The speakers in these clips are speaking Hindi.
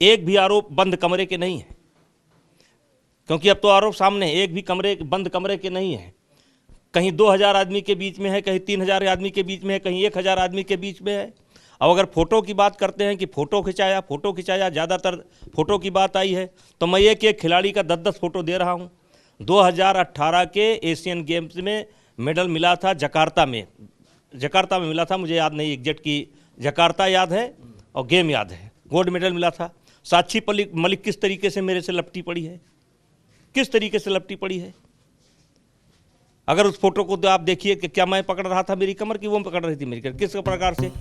एक भी आरोप बंद कमरे के नहीं है, क्योंकि अब तो आरोप सामने है, एक भी बंद कमरे के नहीं है। कहीं 2000 आदमी के बीच में है, कहीं 3000 आदमी के बीच में है, कहीं 1000 आदमी के बीच में है। अब अगर फ़ोटो की बात करते हैं कि फ़ोटो खिंचाया, ज़्यादातर फ़ोटो की बात आई है, तो मैं एक खिलाड़ी का 10-10 फ़ोटो दे रहा हूँ। 2018 के एशियन गेम्स में मेडल मिला था जकार्ता में मिला था, मुझे याद नहीं एग्जैक्ट की, जकार्ता याद है और गेम याद है, गोल्ड मेडल मिला था। साक्षी मलिक किस तरीके से मेरे से लपटी पड़ी है, अगर उस फोटो को तो आप देखिए कि क्या मैं पकड़ रहा था मेरी कमर की, वो पकड़ रही थी मेरी कमर, किस प्रकार से।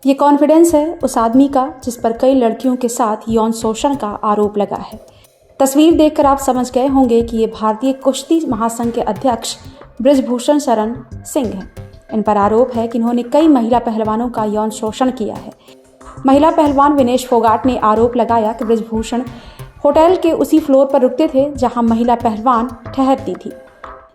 ये कॉन्फिडेंस है उस आदमी का जिस पर कई लड़कियों के साथ यौन शोषण का आरोप लगा है। तस्वीर देखकर आप समझ गए होंगे कि ये भारतीय कुश्ती महासंघ के अध्यक्ष बृजभूषण शरण सिंह हैं। इन पर आरोप है कि इन्होंने कई महिला पहलवानों का यौन शोषण किया है। महिला पहलवान विनेश फोगाट ने आरोप लगाया कि बृजभूषण होटल के उसी फ्लोर पर रुकते थे जहां महिला पहलवान ठहरती थी।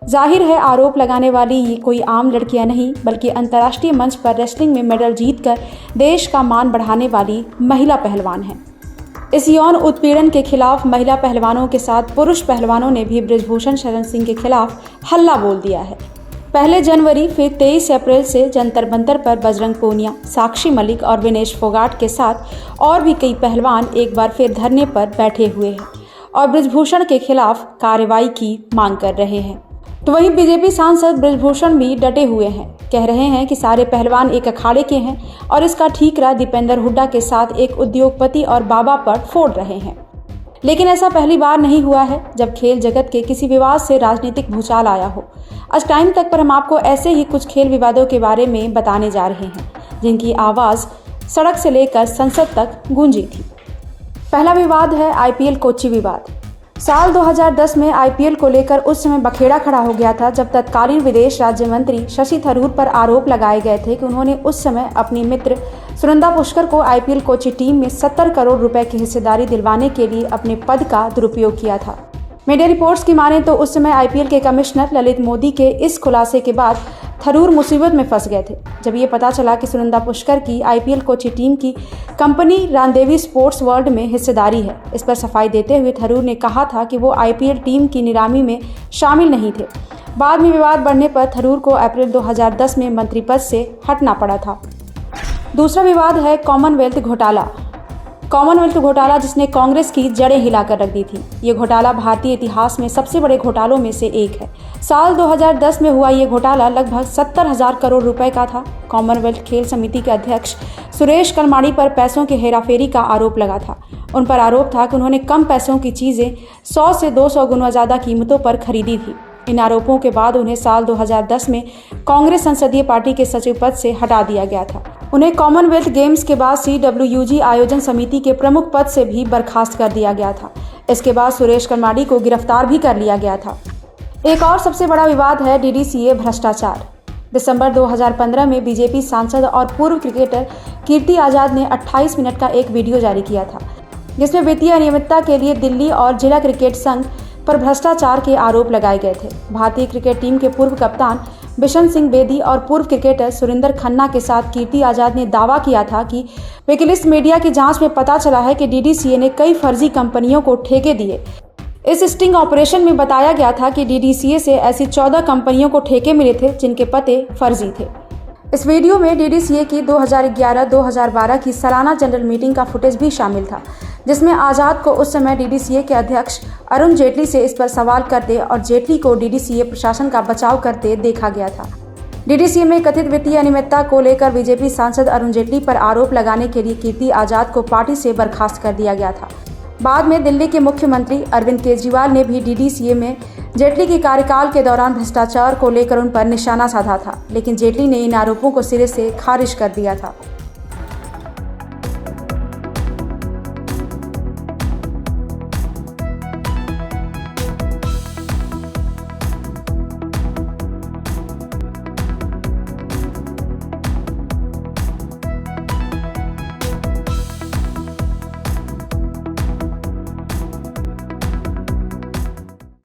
जाहिर है आरोप लगाने वाली ये कोई आम लड़कियां नहीं, बल्कि अंतर्राष्ट्रीय मंच पर रेसलिंग में मेडल जीतकर देश का मान बढ़ाने वाली महिला पहलवान हैं। इस यौन उत्पीड़न के खिलाफ महिला पहलवानों के साथ पुरुष पहलवानों ने भी बृजभूषण शरण सिंह के खिलाफ हल्ला बोल दिया है। पहले जनवरी फिर 23 अप्रैल से जंतर मंतर पर बजरंग पूनिया, साक्षी मलिक और विनेश फोगाट के साथ और भी कई पहलवान एक बार फिर धरने पर बैठे हुए हैं और बृजभूषण के खिलाफ कार्रवाई की मांग कर रहे हैं। तो वहीं बीजेपी सांसद बृजभूषण भी डटे हुए हैं, कह रहे हैं कि सारे पहलवान एक अखाड़े के हैं और इसका ठीकरा दीपेंद्र हुड्डा के साथ एक उद्योगपति और बाबा पर फोड़ रहे हैं। लेकिन ऐसा पहली बार नहीं हुआ है जब खेल जगत के किसी विवाद से राजनीतिक भूचाल आया हो। आज टाइम तक पर हम आपको ऐसे ही कुछ खेल विवादों के बारे में बताने जा रहे हैं जिनकी आवाज सड़क से लेकर संसद तक गूंजी थी। पहला विवाद है आईपीएल कोच्चि विवाद। साल 2010 में आईपीएल को लेकर उस समय बखेड़ा खड़ा हो गया था जब तत्कालीन विदेश राज्य मंत्री शशि थरूर पर आरोप लगाए गए थे कि उन्होंने उस समय अपनी मित्र सुनंदा पुष्कर को आईपीएल कोच्चि टीम में 70 करोड़ रुपए की हिस्सेदारी दिलवाने के लिए अपने पद का दुरुपयोग किया था। मीडिया रिपोर्ट्स की माने तो उस समय आईपीएल के कमिश्नर ललित मोदी के इस खुलासे के बाद थरूर मुसीबत में फंस गए थे। जब ये पता चला कि सुनंदा पुष्कर की आईपीएल कोच्चि टीम की कंपनी रामदेवी स्पोर्ट्स वर्ल्ड में हिस्सेदारी है, इस पर सफाई देते हुए थरूर ने कहा था कि वो आईपीएल टीम की नीलामी में शामिल नहीं थे। बाद में विवाद बढ़ने पर थरूर को अप्रैल 2010 में मंत्री पद से हटना पड़ा था। दूसरा विवाद है कॉमनवेल्थ घोटाला जिसने कांग्रेस की जड़ें हिलाकर रख दी थी। ये घोटाला भारतीय इतिहास में सबसे बड़े घोटालों में से एक है। साल 2010 में हुआ ये घोटाला लगभग 70,000 करोड़ रुपए का था। कॉमनवेल्थ खेल समिति के अध्यक्ष सुरेश कलमाड़ी पर पैसों की हेराफेरी का आरोप लगा था। उन पर आरोप था कि उन्होंने कम पैसों की चीजें 100 से 200 गुना ज्यादा कीमतों पर खरीदी थी। इन आरोपों के बाद उन्हें साल 2010 में कांग्रेस संसदीय पार्टी के सचिव पद से हटा दिया गया था। उन्हें कॉमनवेल्थ गेम्स के बाद CWUG आयोजन समिति के प्रमुख पद से भी बर्खास्त कर दिया गया था। इसके बाद सुरेश कलमाड़ी को गिरफ्तार भी कर लिया गया था। एक और सबसे बड़ा विवाद है DDCA भ्रष्टाचार। दिसंबर 2015 में बीजेपी सांसद और पूर्व क्रिकेटर कीर्ति आजाद ने 28 मिनट का एक वीडियो जारी किया था जिसमें वित्तीय अनियमितता के लिए दिल्ली और जिला क्रिकेट संघ पर भ्रष्टाचार के आरोप लगाए गए थे। भारतीय क्रिकेट टीम के पूर्व कप्तान बिशन सिंह बेदी और पूर्व क्रिकेटर सुरिंदर खन्ना के साथ कीर्ति आजाद ने दावा किया था कि विकिलीक्स मीडिया की जांच में पता चला है कि DDCA ने कई फर्जी कंपनियों को ठेके दिए। इस स्टिंग ऑपरेशन में बताया गया था कि DDCA से ऐसी 14 कंपनियों को ठेके मिले थे जिनके पते फर्जी थे। इस वीडियो में DDCA की 2011-2012 की सालाना जनरल मीटिंग का फुटेज भी शामिल था जिसमें आजाद को उस समय DDCA के अध्यक्ष अरुण जेटली से इस पर सवाल करते और जेटली को DDCA प्रशासन का बचाव करते देखा गया था। DDCA में कथित वित्तीय अनियमितता को लेकर बीजेपी सांसद अरुण जेटली पर आरोप लगाने के लिए कीर्ति आजाद को पार्टी से बर्खास्त कर दिया गया था। बाद में दिल्ली के मुख्यमंत्री अरविंद केजरीवाल ने भी DDCA में जेटली के कार्यकाल के दौरान भ्रष्टाचार को लेकर उन पर निशाना साधा था, लेकिन जेटली ने इन आरोपों को सिरे से खारिज कर दिया था।